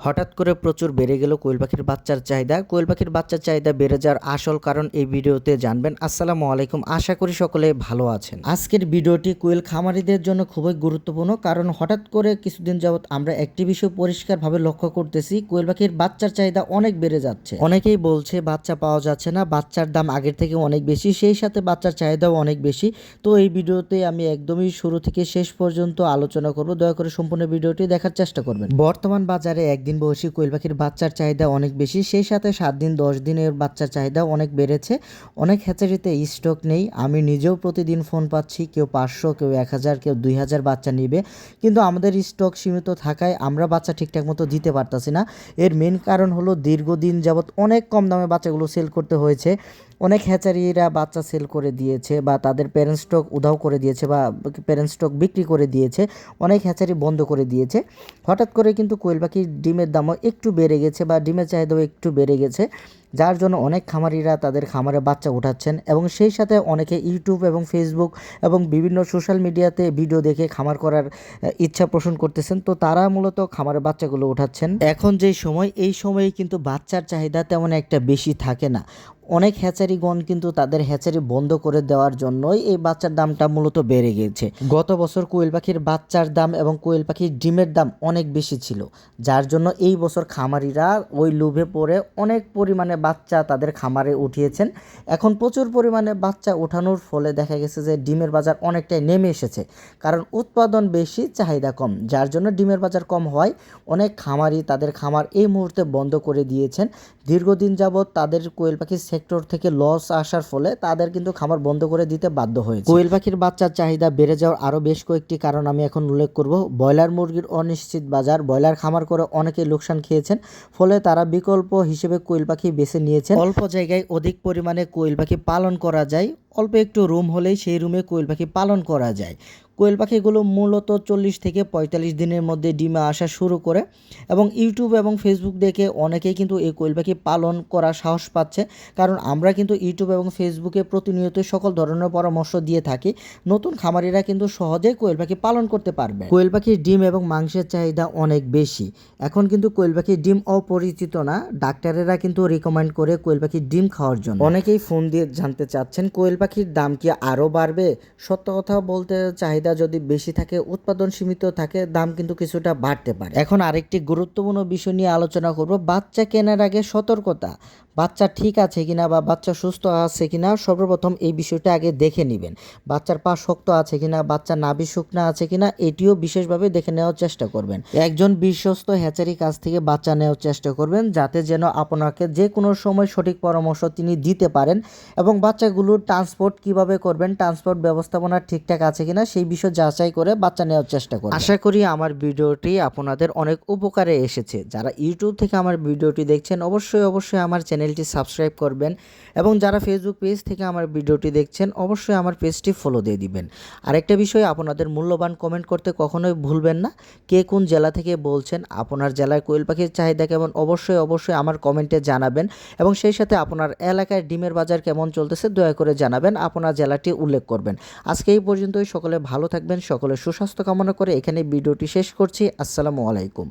হঠাৎ করে প্রচুর বেড়ে গেল কোয়েল পাখির বাচ্চার চাহিদা। কোয়েল পাখির বাচ্চার চাহিদা বেড়ে যাওয়ার আসল কারণ এই ভিডিওতে জানবেন। আসসালামু আলাইকুম, আশা করি সকলে ভালো আছেন। আজকের ভিডিওটি কোয়েল খামারিদের জন্য খুবই গুরুত্বপূর্ণ, কারণ হঠাৎ করে কিছুদিন যাবৎ আমরা একটি বিষয় পরিষ্কারভাবে লক্ষ্য করতেছি, কোয়েল পাখির বাচ্চার চাহিদা অনেক বেড়ে যাচ্ছে। অনেকেই বলছে বাচ্চা পাওয়া যাচ্ছে না, বাচ্চার দাম আগের থেকে অনেক বেশি, সেই সাথে বাচ্চার চাহিদাও অনেক বেশি। তো এই ভিডিওতে আমি একদমই শুরু থেকে শেষ পর্যন্ত আলোচনা করব, দয়া করে সম্পূর্ণ ভিডিওটি দেখার চেষ্টা করবেন। বর্তমান বাজারে একদিন বয়সী কোয়েল পাখির বাচ্চার চাহিদা অনেক বেশি, সেই সাথে 7 দিন 10 দিনের বাচ্চার চাহিদা অনেক বেড়েছে। অনেক হ্যাচারিতে স্টক নেই, আমি নিজেও প্রতিদিন ফোন পাচ্ছি, কেউ 500, কেউ 1000, কেউ 2000 বাচ্চা নিবে, কিন্তু আমাদের স্টক সীমিত থাকায় আমরা বাচ্চা ঠিকঠাক মতো দিতে পারতাছি না। এর মেন কারণ হলো দীর্ঘদিন যাবৎ অনেক কম দামে বাচ্চাগুলো সেল করতে হয়েছে। অনেক হ্যাচারিরা বাচ্চা সেল করে দিয়েছে বা তাদের প্যারেন্ট স্টক উধাও করে দিয়েছে বা প্যারেন্ট স্টক বিক্রি করে দিয়েছে, অনেক হ্যাচারি বন্ধ করে দিয়েছে। হঠাৎ করে কিন্তু কোয়েল পাখির ডিমের দামও একটু বেড়ে গেছে বা ডিমের চাহিদাও একটু বেড়ে গেছে, যার জন্য অনেক খামারিরা তাদের খামারে বাচ্চা উঠাচ্ছেন এবং সেই সাথে অনেকে ইউটিউব এবং ফেসবুক এবং বিভিন্ন সোশ্যাল মিডিয়াতে ভিডিও দেখে খামার করার ইচ্ছা পোষণ করতেছেন। তো তারা মূলত খামারে বাচ্চাগুলো উঠাচ্ছেন। এখন যে সময়, এই সময়ে কিন্তু বাচ্চার চাহিদা তেমন একটা বেশি থাকে না। অনেক হ্যাচারিগণ কিন্তু তাদের হ্যাচারি বন্ধ করে দেওয়ার জন্যই এই বাচ্চার দামটা মূলত বেড়ে গেছে। গত বছর কোয়েল পাখির বাচ্চার দাম এবং কোয়েল পাখির ডিমের দাম অনেক বেশি ছিল, যার জন্য এই বছর খামারিরা ওই লোভে পড়ে অনেক পরিমাণে বাচ্চা তাদের খামারে উঠিয়েছেন। এখন প্রচুর পরিমাণে বাচ্চা ওঠানোর ফলে দেখা গেছে যে ডিমের বাজার অনেকটাই নেমে এসেছে, কারণ উৎপাদন বেশি, চাহিদা কম, যার জন্য ডিমের বাজার কম হয়। অনেক খামারি তাদের খামার এই মুহূর্তে বন্ধ করে দিয়েছেন। দীর্ঘদিন যাবৎ তাদের কোয়েল পাখির সেক্টর থেকে লস আসার ফলে তাদের কিন্তু খামার বন্ধ করে দিতে বাধ্য হয়েছে। কোয়েল পাখির বাচ্চার চাহিদা বেড়ে যাওয়ার আরও বেশ কয়েকটি কারণ আমি এখন উল্লেখ করব। ব্রয়লার মুরগির অনিশ্চিত বাজার, ব্রয়লার খামার করে অনেকে লোকসান খেয়েছেন, ফলে তারা বিকল্প হিসেবে কোয়েল পাখি বেছে নিয়েছেন। অল্প জায়গায় অধিক পরিমাণে কোয়েল পাখি পালন করা যায়, অল্প একটু রুম হলেই সেই রুমে কোয়েল পাখি পালন করা যায়। কোয়েল পাখিগুলো মূলত 40 থেকে 45 দিনের মধ্যে ডিমে আসা শুরু করে এবং ইউটিউব এবং ফেসবুক দেখে অনেকেই কিন্তু এই কোয়েল পাখি পালন করা সাহস পাচ্ছে, কারণ আমরা কিন্তু ইউটিউব এবং ফেসবুকে প্রতিনিয়ত সকল ধরনের পরামর্শ দিয়ে থাকি। নতুন খামারিরা কিন্তু সহজেই কোয়েল পাখি পালন করতে পারবে। কোয়েল পাখির ডিম এবং মাংসের চাহিদা অনেক বেশি। এখন কিন্তু কোয়েল পাখির ডিম অপরিচিত না, ডাক্তারেরা কিন্তু রিকমেন্ড করে কোয়েল পাখির ডিম খাওয়ার জন্য। অনেকেই ফোন দিয়ে জানতে চাচ্ছেন কোয়েল পাখির দাম কি আরও বাড়বে। সত্য কথা বলতে, চাহিদা যদি বেশি থাকে, উৎপাদন সীমিত থাকে, দাম কিন্তু কিছুটা বাড়তে পারে। এখন আরেকটি গুরুত্বপূর্ণ বিষয় নিয়ে আলোচনা করব, বাচ্চা কেনার আগে সতর্কতা। বাচ্চা ঠিক আছে কিনা বা বাচ্চা সুস্থ আছে কিনা, সর্বপ্রথম এই বিষয়টা আগে দেখে নেবেন। বাচ্চার পা শক্ত আছে কিনা, বাচ্চা নাভি শুকনা আছে কিনা, এটিও বিশেষভাবে দেখে নেওয়ার চেষ্টা করবেন। একজন বিশ্বস্ত হ্যাচারি কাছ থেকে বাচ্চা নেওয়ার চেষ্টা করবেন, যাতে যেন আপনাকে যে কোনো সময় সঠিক পরামর্শ তিনি দিতে পারেন। এবং বাচ্চাগুলোর ট্রান্সপোর্ট কিভাবে করবেন, ট্রান্সপোর্ট ব্যবস্থাপনা ঠিকঠাক আছে কিনা, সেই বিষয় যাচাই করে বাচ্চা নেওয়ার চেষ্টা করবেন। আশা করি আমার ভিডিওটি আপনাদের অনেক উপকারে এসেছে। যারা ইউটিউব থেকে আমার ভিডিওটি দেখছেন, অবশ্যই আমার চ্যানেলটি সাবস্ক্রাইব করবেন এবং যারা ফেসবুক পেজ থেকে আমার ভিডিওটি দেখছেন, অবশ্যই আমার পেজটি ফলো দিয়ে দিবেন। আরেকটা বিষয়, আপনাদের মূল্যবান কমেন্ট করতে কখনোই ভুলবেন না। কে কোন জেলা থেকে বলছেন, আপনার জেলায় কোয়েল পাখির চাহিদা কেমন, অবশ্যই আমার কমেন্টে জানাবেন এবং সেই সাথে আপনার এলাকায় ডিমের বাজার কেমন চলতেছে দয়া করে জানাবেন, আপনার জেলাটি উল্লেখ করবেন। আজকে এই পর্যন্তই, সকলে ভালো থাকবেন, সকলে সুস্বাস্থ্য কামনা করে এখানে ভিডিওটি শেষ করছি। আসসালামু আলাইকুম।